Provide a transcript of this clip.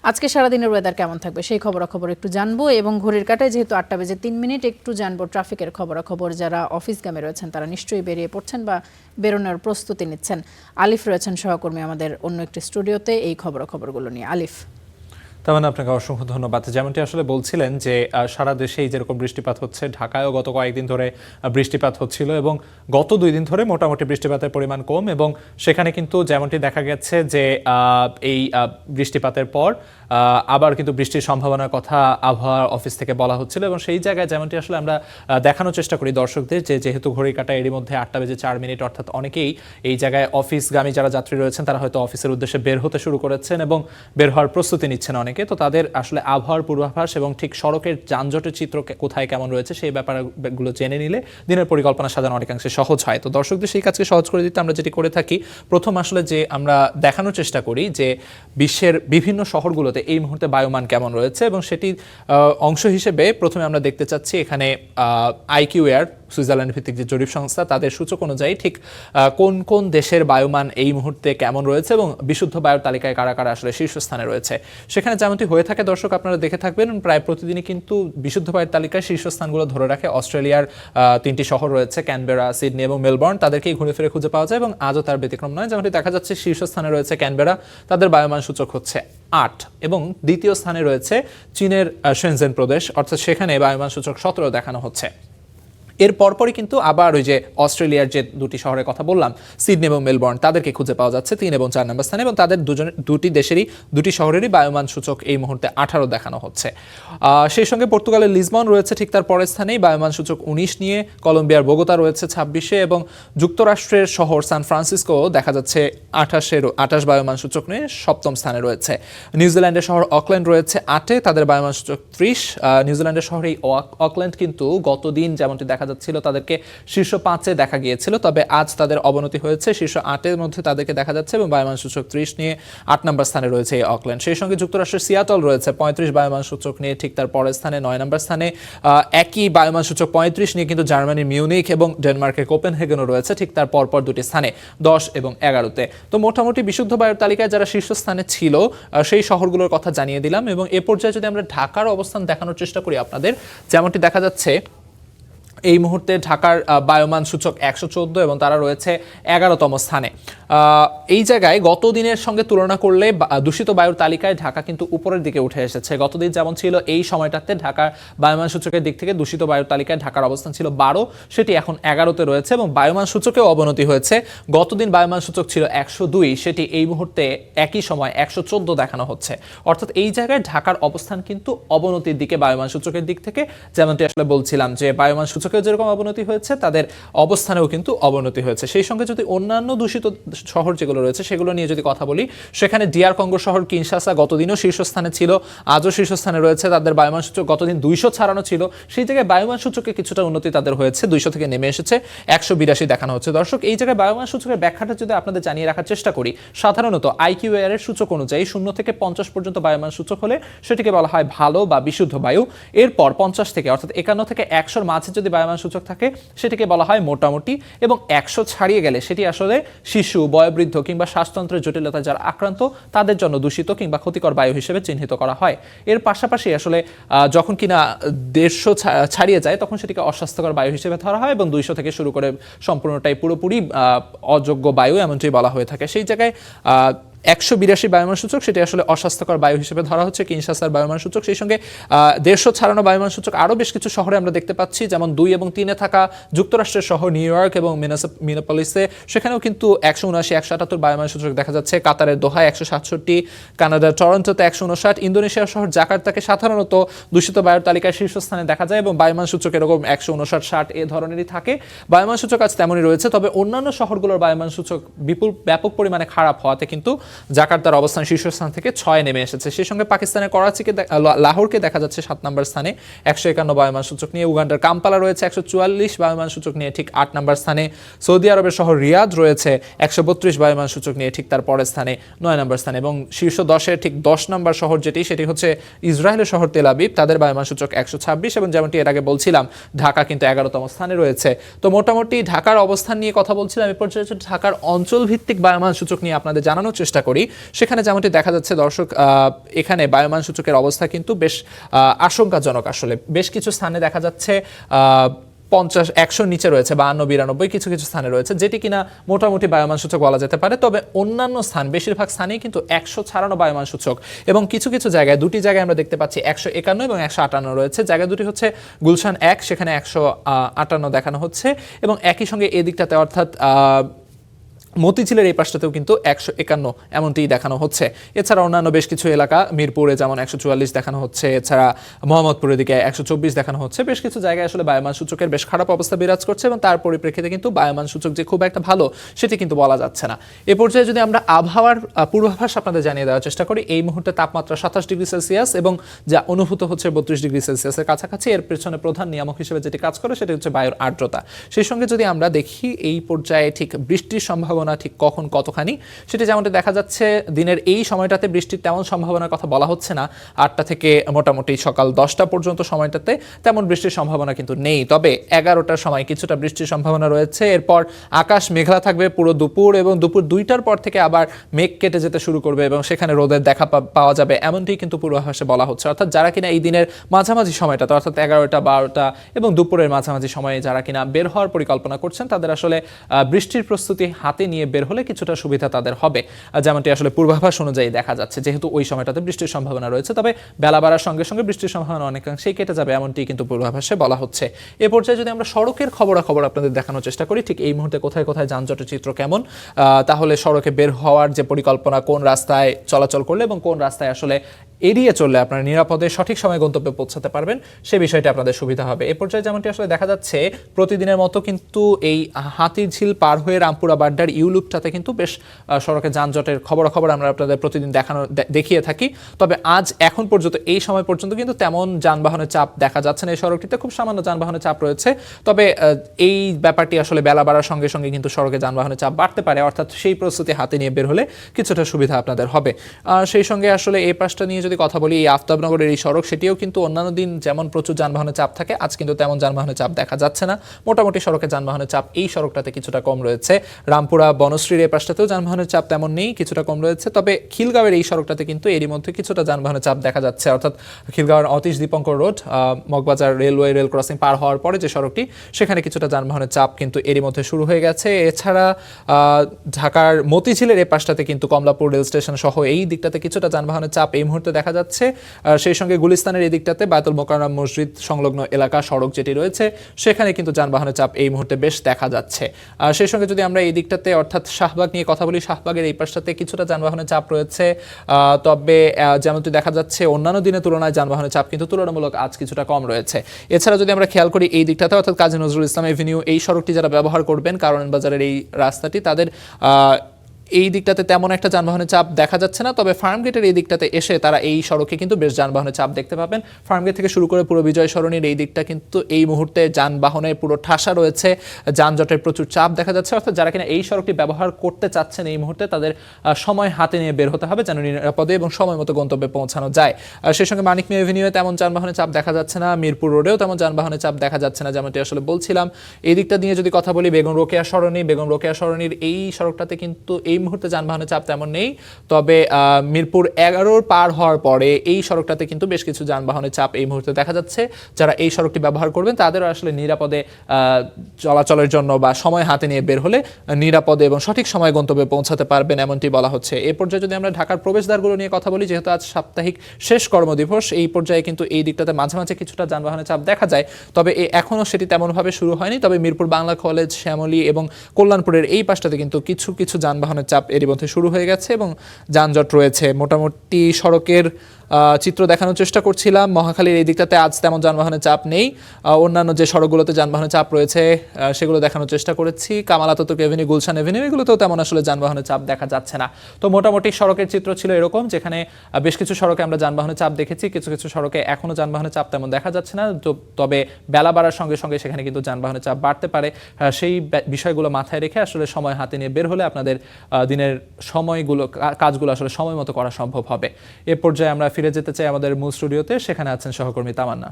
আজকে সারাদিনের ওয়েদার কেমন থাকবে সেই খবরাখবর একটু জানবো এবং ঘড়ির কাঁটায় যেহেতু 8:03 একটু জানবো ট্রাফিকের খবরাখবর। যারা অফিসগামী রয়েছেন তারা নিশ্চয়ই বেরিয়ে পড়ছেন বা বেরোনোর প্রস্তুতি নিচ্ছেন। আলিফ রয়েছেন সহকর্মী আমাদের অন্য একটি স্টুডিওতে এই খবরাখবরগুলো নিয়ে। আলিফ, তার মানে আপনাকে অসংখ্য ধন্যবাদ। যেমনটি আসলে বলছিলেন যে সারা দেশেই যেরকম বৃষ্টিপাত হচ্ছে, ঢাকায়ও গত কয়েকদিন ধরে বৃষ্টিপাত হচ্ছিল এবং গত 2 দিন ধরে মোটামুটি বৃষ্টিপাতের পরিমাণ কম এবং সেখানে কিন্তু যেমনটি দেখা গেছে যে এই বৃষ্টিপাতের পর আবার কিন্তু বৃষ্টির সম্ভাবনার কথা আবহাওয়া অফিস থেকে বলা হচ্ছিল এবং সেই জায়গায় যেমনটি আসলে আমরা দেখানোর চেষ্টা করি দর্শকদের যে যেহেতু ঘড়ির কাঁটা এরই মধ্যে 8:04 অর্থাৎ অনেকেই এই জায়গায় অফিসগামী যারা যাত্রী রয়েছেন তারা হয়তো অফিসের উদ্দেশ্যে বের হতে শুরু করেছেন এবং বের হওয়ার প্রস্তুতি নিচ্ছেন অনেকে। তো তাদের আসলে আবহাওয়ার পূর্বাভাস এবং ঠিক সড়কের যানজটের চিত্র কোথায় কেমন রয়েছে সেই ব্যাপারগুলো জেনে নিলে দিনের পরিকল্পনা সাজানো অনেকাংশে সহজ হয়। তো দর্শকদের সেই কাজকে সহজ করে দিতে আমরা যেটি করে থাকি, প্রথম আসলে যে আমরা দেখানোর চেষ্টা করি যে বিশ্বের বিভিন্ন শহরগুলোতে এই মুহূর্তে বায়ুমান কেমন রয়েছে এবং সেটি অংশ হিসেবে প্রথমে আমরা দেখতে চাচ্ছি এখানে আইকিউ এয়ার সুইজারল্যান্ড ভিত্তিক যে জরিপ সংস্থা তাদের সূচক অনুযায়ী ঠিক কোন কোন দেশের বায়ুমান এই মুহূর্তে কেমন রয়েছে এবং বিশুদ্ধ বায়ুর তালিকায় কারা কারা আসলে শীর্ষস্থানে রয়েছে। সেখানে যেমনটি হয়ে থাকে দর্শক আপনারা দেখে থাকবেন প্রায় প্রতিদিনই কিন্তু বিশুদ্ধ বায়ুর তালিকায় শীর্ষস্থানগুলো ধরে রাখে অস্ট্রেলিয়ার 3টি শহর রয়েছে, ক্যানবেরা, সিডনি এবং মেলবোর্ন। তাদেরকেই ঘুরে ফিরে খুঁজে পাওয়া যায় এবং আজও তার ব্যতিক্রম নয়। যেমনটি দেখা যাচ্ছে শীর্ষস্থানে রয়েছে ক্যানবেরা, তাদের বায়ুমান সূচক হচ্ছে 8 এবং দ্বিতীয় স্থানে রয়েছে চীনের শেনজেন প্রদেশ, অর্থাৎ সেখানে বায়ুমান সূচক 17 দেখানো হচ্ছে। এর পরপরই কিন্তু আবার ওই যে অস্ট্রেলিয়ার যে 2টি শহরের কথা বললাম, সিডনি এবং মেলবোর্ন, তাদেরকে খুঁজে পাওয়া যাচ্ছে 3 এবং 4 নম্বর স্থানে এবং তাদের দুটি দেশেরই 2টি শহরেরই বায়ুমান সূচক এই মুহূর্তে 18 দেখানো হচ্ছে। সেই সঙ্গে পর্তুগালের লিসবন রয়েছে ঠিক তার পরের স্থানেই বায়ুমান সূচক 19 নিয়ে, কলম্বিয়ার বোগোতা রয়েছে 26 এবং যুক্তরাষ্ট্রের শহর সান ফ্রান্সিসকো দেখা যাচ্ছে 28 বায়ুমান সূচক নিয়ে 7ম স্থানে রয়েছে। নিউজিল্যান্ডের শহর অকল্যান্ড রয়েছে 8, তাদের বায়ুমান সূচক 30। নিউজিল্যান্ডের শহর এই অকল্যান্ড কিন্তু গতদিন যেমনটি দেখা যাচ্ছিল তাদেরকে শীর্ষ 5-এ দেখা গিয়েছিল, তবে আজ তাদের অবনতি হয়েছে, শীর্ষ 8-এর মধ্যে তাদেরকে দেখা যাচ্ছে এবং বায়ুমান সূচক 30 নিয়ে 8 নম্বর স্থানে রয়েছে এই অকল্যান্ড। সেই সঙ্গে যুক্তরাষ্ট্রের সিয়াটল রয়েছে 35 বায়ুমান সূচক নিয়ে ঠিক তার পরের স্থানে 9 নম্বর স্থানে। একই বায়ুমান সূচক 35 নিয়ে কিন্তু জার্মানির মিউনিখ এবং ডেনমার্কের কোপেনহেগেনও রয়েছে ঠিক তার পরপর 2টি স্থানে 10 এবং 11-তে। তো মোটামুটি বিশুদ্ধ বায়ুর তালিকায় যারা শীর্ষস্থানে ছিল সেই শহরগুলোর কথা জানিয়ে দিলাম এবং এ পর্যায়ে যদি আমরা ঢাকার অবস্থান দেখানোর চেষ্টা করি আপনাদের, যেমনটি দেখা যাচ্ছে এই মুহূর্তে ঢাকার বায়ুমান সূচক 114 এবং তারা রয়েছে 11তম স্থানে। এই জায়গায় গত দিনের সঙ্গে তুলনা করলে দূষিত বায়ুর তালিকায় ঢাকা কিন্তু উপরের দিকে উঠে এসেছে। গতদিন যেমন ছিল এই সময়টাতে ঢাকার বায়ুমান সূচকের দিক থেকে দূষিত বায়ুর তালিকায় ঢাকার অবস্থান ছিল 12, সেটি এখন 11তে রয়েছে এবং বায়ুমান সূচকেও অবনতি হয়েছে। গতদিন বায়ুমান সূচক ছিল 102, সেটি এই মুহূর্তে একই সময় 114 দেখানো হচ্ছে। অর্থাৎ এই জায়গায় ঢাকার অবস্থান কিন্তু অবনতির দিকে বায়ুমান সূচকের দিক থেকে, যেমনটি আসলে বলছিলাম যে বায়ুমান সূচকেও যেরকম অবনতি হয়েছে তাদের অবস্থানেও কিন্তু অবনতি হয়েছে। সেই সঙ্গে যদি অন্যান্য দূষিত শহর যেগুলো রয়েছে সেগুলো নিয়ে যদি কথা বলি, সেখানে ডিআর কঙ্গো শহর কিনশাসা গতদিনও শীর্ষস্থানে ছিল, আজও শীর্ষস্থানে রয়েছে। তাদের বায়ুমান সূচক গতদিন 200 ছাড়ানো ছিল, সেই জায়গায় বায়ুমান সূচকে কিছুটা উন্নতি তাদের হয়েছে, 200 থেকে নেমে এসেছে 182 দেখানো হচ্ছে। দর্শক এই জায়গায় বায়ুমান সূচকের ব্যাখ্যাটা যদি আপনাদের জানিয়ে রাখার চেষ্টা করি, সাধারণত আইকিউ এয়ারের সূচক অনুযায়ী 0 থেকে 50 পর্যন্ত বায়ুমান সূচক হলে সেটিকে বলা হয় ভালো বা বিশুদ্ধ বায়ু। এরপর 50 থেকে অর্থাৎ 51 থেকে 100-র মাঝে যদি বায়ুমান সূচক থাকে সেটিকে বলা হয় মোটামুটি এবং 100 ছাড়িয়ে গেলে সেটি আসলে শিশু, বয়োবৃদ্ধ কিংবা শ্বাসতন্ত্রের জটিলতায় যারা আক্রান্ত তাদের জন্য দূষিত কিংবা ক্ষতিকর বায়ু হিসেবে চিহ্নিত করা হয়। এর পাশাপাশি আসলে যখন কিনা 150 ছাড়িয়ে যায় তখন সেটিকে অস্বাস্থ্যকর বায়ু হিসেবে ধরা হয় এবং 200 থেকে শুরু করে সম্পূর্ণটাই পুরোপুরি অযোগ্য বায়ু এমনটি বলা হয়ে থাকে। সেই জায়গায় 182 বায়ুমান সূচক সেটি আসলে অস্বাস্থ্যকর বায়ু হিসেবে ধরা হচ্ছে কিনশাসার বায়ুমান সূচক। সেই সঙ্গে 150 ছাড়ানো বায়ুমান সূচক আরও বেশ কিছু শহরে আমরা দেখতে পাচ্ছি, যেমন 2 এবং 3-এ থাকা যুক্তরাষ্ট্রের শহর নিউ ইয়র্ক এবং মিনেপোলিসে, সেখানেও কিন্তু 179, 178 বায়ুমান সূচক দেখা যাচ্ছে। কাতারের দোহায় 167, কানাডার টরন্টোতে 159, ইন্দোনেশিয়ার শহর জাকার্তাকে সাধারণত দূষিত বায়ুর তালিকায় শীর্ষস্থানে দেখা যায় এবং বায়ুমান সূচক এরকম 159, 60 এ ধরনেরই থাকে। বায়ুমান সূচক আজ তেমনই রয়েছে, তবে অন্যান্য শহরগুলোর বায়ুমান সূচক ব্যাপক পরিমাণে খারাপ হওয়াতে কিন্তু জাকার্তার অবস্থান শীর্ষস্থান থেকে 6 নেমে এসেছে। সেই সঙ্গে পাকিস্তানের করাচিকে লাহোরকে দেখা যাচ্ছে 7 নম্বর স্থানে 151 বায়ুমান সূচক নিয়ে। উগান্ডার কাম্পালা রয়েছে 144 বায়ুমান সূচক নিয়ে ঠিক 8 নম্বর স্থানে। সৌদি আরবের শহর রিয়াদ রয়েছে 132 বায়ুমান সূচক নিয়ে ঠিক তার পরের স্থানে 9 নম্বর স্থানে এবং শীর্ষ 10-এর ঠিক 10 নম্বর শহর সেটি হচ্ছে ইসরায়েলের শহর তেল আবিব, তাদের বায়ুমান সূচক 126 এবং যেমনটি এর আগে বলছিলাম ঢাকা কিন্তু 11তম স্থানে রয়েছে। তো মোটামুটি ঢাকার অবস্থান নিয়ে কথা বলছিলাম, এরপর ঢাকার অঞ্চল ভিত্তিক বায়ুমান সূচক নিয়ে আপনাদের জানানোর চেষ্টা চেষ্টা করি, সেখানে যেমনটি দেখা যাচ্ছে দর্শক, এখানে বায়ুমান সূচকের অবস্থা কিন্তু বেশ আশঙ্কাজনক। আসলে বেশ কিছু স্থানে দেখা যাচ্ছে 50-100 নিচে রয়েছে, 52-92 কিছু কিছু স্থানে রয়েছে, যেটি কিনা মোটামুটি বায়ুমান সূচক বলা যেতে পারে। তবে অন্যান্য স্থান, বেশিরভাগ স্থানেই কিন্তু 100 ছাড়ানো বায়ুমান সূচক, এবং কিছু কিছু জায়গায়, দুটি জায়গায় আমরা দেখতে পাচ্ছি 151 এবং 158 রয়েছে। জায়গা দুটি হচ্ছে গুলশান 1, সেখানে 158 দেখানো হচ্ছে, এবং একই সঙ্গে এই দিকটাতে অর্থাৎ মতিঝিলের এই পাশটাতেও কিন্তু 151 এমনটিই দেখানো হচ্ছে। এছাড়া অন্যান্য বেশ কিছু এলাকা, মিরপুরে যেমন 144 দেখানো হচ্ছে, এছাড়া মোহাম্মদপুরের দিকে 124 দেখানো হচ্ছে। বেশ কিছু জায়গায় আসলে বায়ুমান সূচকের বেশ খারাপ অবস্থা বিরাজ করছে, এবং তার পরিপ্রেক্ষিতে কিন্তু বায়ুমান সূচক যে খুব একটা ভালো সেটি কিন্তু বলা যাচ্ছে না। এ পর্যায়ে যদি আমরা আবহাওয়ার পূর্বাভাস আপনাদের জানিয়ে দেওয়ার চেষ্টা করি, এই মুহূর্তে তাপমাত্রা 27 ডিগ্রি সেলসিয়াস এবং যা অনুভূত হচ্ছে 32 ডিগ্রি সেলসিয়াসের কাছাকাছি। এর পেছনে প্রধান নিয়ামক হিসেবে যেটি কাজ করে সেটি হচ্ছে বায়ুর আর্দ্রতা। সেই সঙ্গে যদি আমরা দেখি এই পর্যায়ে ঠিক বৃষ্টির সম্ভাবনা ঠিক কখন কতখানি, সেটি যেমনটি দেখা যাচ্ছে দিনের এই সময়টাতে বৃষ্টির তেমন সম্ভাবনার কথা বলা হচ্ছে না। 8টা থেকে মোটামুটি সকাল 10টা পর্যন্ত সময়টাতে তেমন বৃষ্টির সম্ভাবনা কিন্তু নেই। তবে 11টার সময় কিছুটা বৃষ্টির সম্ভাবনা রয়েছে। এরপর আকাশ মেঘলা থাকবে পুরো দুপুর, এবং দুপুর 2টার পর থেকে আবার মেঘ কেটে যেতে শুরু করবে এবং সেখানে রোদের দেখা পাওয়া যাবে, এমনটি কিন্তু পূর্বাভাসে বলা হচ্ছে। অর্থাৎ যারা কিনা এই দিনের মাঝামাঝি সময়টাতে, অর্থাৎ 11টা 12টা এবং দুপুরের মাঝামাঝি সময়ে যারা কিনা বের হওয়ার পরিকল্পনা করছেন, তাদের আসলে বৃষ্টির প্রস্তুতি হাতে নিয়ে বের হলে কিছুটা সুবিধা তাদের হবে, যেমনটি আসলে পূর্বাভাস অনুযায়ী দেখা যাচ্ছে, যেহেতু ওই সময়টাতে বৃষ্টির সম্ভাবনা রয়েছে। তবে বেলা বাড়ার সঙ্গে সঙ্গে বৃষ্টির সম্ভাবনা অনেকাংশেই কেটে যাবে, এমনটি কিন্তু পূর্বাভাসে বলা হচ্ছে। এ পর্যায়ে যদি আমরা সড়কের খবরাখবর আপনাদের দেখানোর চেষ্টা করি, ঠিক এই মুহূর্তে কোথায় কোথায় যানজটের চিত্র কেমন, তাহলে সড়কে বের হওয়ার যে পরিকল্পনা, কোন রাস্তায় চলাচল করলে এবং কোন রাস্তায় আসলে এড়িয়ে চললে আপনারা নিরাপদে সঠিক সময়ে গন্তব্যে পৌঁছাতে পারবেন, সেই বিষয়টা আপনাদের সুবিধা হবে। এ পর্যায়ে যেমনটি আসলে দেখা যাচ্ছে, প্রতিদিনের মতো কিন্তু এই হাতিরঝিল পার হয়ে রামপুরা বাড্ডার ইউলুপটাতে কিন্তু বেশ সড়কে যানজটের খবরাখবর আমরা আপনাদের প্রতিদিন দেখিয়ে থাকি। তবে আজ এখন পর্যন্ত এই সময় পর্যন্ত কিন্তু তেমন যানবাহনের চাপ দেখা যাচ্ছে না। এই সড়কটিতে খুব সামান্য যানবাহনের চাপ রয়েছে। তবে এই ব্যাপারটি আসলে বেলা বাড়ার সঙ্গে সঙ্গে কিন্তু সড়কে যানবাহনের চাপ বাড়তে পারে, অর্থাৎ সেই প্রস্তুতি হাতে নিয়ে বের হলে কিছুটা সুবিধা আপনাদের হবে। সেই সঙ্গে আসলে এই পাশটা নিয়ে যদি কথা বলি, এই আফতাবনগরের এই সড়ক, সেটিও কিন্তু অন্যান্য দিন যেমন প্রচুর যানবাহনের চাপ থাকে, আজ কিন্তু তেমন যানবাহনের চাপ দেখা যাচ্ছে না। মোটামুটি সড়কে যানবাহনের চাপ এই সড়কটাতে কিছুটা কম রয়েছে। রামপুরা বনশ্রীর এই পাশটাতেও যানবাহনের চাপ তেমন নেই, কিছুটা কম রয়েছে। তবে খিলগাঁওয়ের এই সড়কটাতে কিন্তু এরই মধ্যে কিছুটা যানবাহনের চাপ দেখা যাচ্ছে, অর্থাৎ খিলগাঁওয়ের Atish Dipankar road, Moghbazar railway rail crossing পার হওয়ার পরে যে সড়কটি, সেখানে কিছুটা যানবাহনের চাপ কিন্তু এরই মধ্যে শুরু হয়ে গেছে। এছাড়া ঢাকার মতিঝিলের এই পাশটাতে কিন্তু কমলাপুর রেল স্টেশন সহ এই দিকটাতে কিছুটা যানবাহনের চাপ এই মুহূর্তে দেখা যাচ্ছে। সেই সঙ্গে গুলিস্তানের এই দিকটাতে বায়তুল মোকাররম মসজিদ সংলগ্ন এলাকা সড়ক যেটি রয়েছে, সেখানে কিন্তু যানবাহনের চাপ এই মুহূর্তে বেশ দেখা যাচ্ছে। সেই সঙ্গে যদি আমরা এই দিকটাতে অর্থাৎ শাহবাগ নিয়ে কথা বলি, শাহবাগের এই পাশটাতে কিছুটা যানবাহনের চাপ রয়েছে। তবে যেমনটি দেখা যাচ্ছে অন্যান্য দিনের তুলনায় যানবাহনের চাপ কিন্তু তুলনামূলক আজ কিছুটা কম রয়েছে। এছাড়া যদি আমরা খেয়াল করি এই দিকটাতে, অর্থাৎ কাজী নজরুল ইসলাম এভিনিউ, এই সড়কটি যারা ব্যবহার করবেন, কারণ বাজারের এই রাস্তাটি, তাদের এই দিকটাতে তেমন একটা যানবাহনের চাপ দেখা যাচ্ছে না। তবে ফার্মগেটের এই দিকটাতে এসে তারা এই সড়কে কিন্তু বেশ যানবাহনের চাপ দেখতে পাবেন। ফার্মগেট থেকে শুরু করে পুরো বিজয় সরণির এই দিকটা কিন্তু এই মুহূর্তে যানবাহনের পুরো ঠাসা রয়েছে, যানজটের প্রচুর চাপ দেখা যাচ্ছে। অর্থাৎ যারা কিনা এই সড়কটি ব্যবহার করতে চাচ্ছেন এই মুহূর্তে, তাদের সময় হাতে নিয়ে বের হতে হবে, যেন নিরাপদে এবং সময় মতো গন্তব্যে পৌঁছানো যায়। সেই সঙ্গে মানিক মিয়া এভিনিউয়ে তেমন যানবাহনের চাপ দেখা যাচ্ছে না, মিরপুর রোডেও তেমন যানবাহনের চাপ দেখা যাচ্ছে না, যেমনটি আসলে বলছিলাম। এই দিকটা নিয়ে যদি কথা বলি, বেগম রোকেয়া সরণির এই সড়কটাতে কিন্তু এই মুহূর্তে যানবাহনের চাপ তেমন নেই। তবে মিরপুর 11 পার হওয়ার পরে এই সড়কটাতে কিন্তু বেশ কিছু যানবাহনের চাপ এই মুহূর্তে দেখা যাচ্ছে। যারা এই সড়কটি ব্যবহার করবেন, তাদেরও আসলে নিরাপদে চলাচলের জন্য বা সময় হাতে নিয়ে বের হলে নিরাপদে এবং সঠিক সময়ে গন্তব্যে পৌঁছাতে পারবেন, এমনটি বলা হচ্ছে। এই পর্যায়ে যদি আমরা ঢাকার প্রবেশদ্বারগুলো নিয়ে কথা বলি, যেহেতু আজ সাপ্তাহিক শেষ কর্মদিবস, এই পর্যায়ে কিন্তু এই দিকটাতে মাঝে মাঝে কিছুটা যানবাহনের চাপ দেখা যায়। তবে এখনও সেটি তেমনভাবে শুরু হয়নি। তবে মিরপুর বাংলা কলেজ, শ্যামলী এবং কল্যাণপুরের এই পাশটাতে কিন্তু কিছু কিছু যানবাহনের চাপ এরই মধ্যে শুরু হয়ে গেছে এবং যানজট রয়েছে। মোটামুটি সড়কের চিত্র দেখানোর চেষ্টা করছিলাম। মহাখালীর এই দিকটাতে আজ তেমন যানবাহনের চাপ নেই। অন্যান্য যে সড়কগুলোতে যানবাহনের চাপ রয়েছে সেগুলো দেখানোর চেষ্টা করেছি। Kamal Ataturk avenue, Gulshan avenue, এগুলোতেও তেমন আসলে যানবাহনের চাপ দেখা যাচ্ছে না। তো মোটামুটি সড়কের চিত্র ছিল এরকম, যেখানে বেশ কিছু সড়কে আমরা যানবাহনের চাপ দেখেছি, কিছু কিছু সড়কে এখনও যানবাহনের চাপ তেমন দেখা যাচ্ছে না। তবে বেলা বাড়ার সঙ্গে সঙ্গে সেখানে কিন্তু যানবাহনের চাপ বাড়তে পারে। সেই বিষয়গুলো মাথায় রেখে আসলে সময় হাতে নিয়ে বের হলে আপনাদের দিনের কাজগুলো আসলে সময় মতো করা সম্ভব হবে। এ পর্যায়ে আমরা ফিরে যেতে চাই আমাদের মূল স্টুডিওতে, সেখানে আছেন সহকর্মী তামান্না।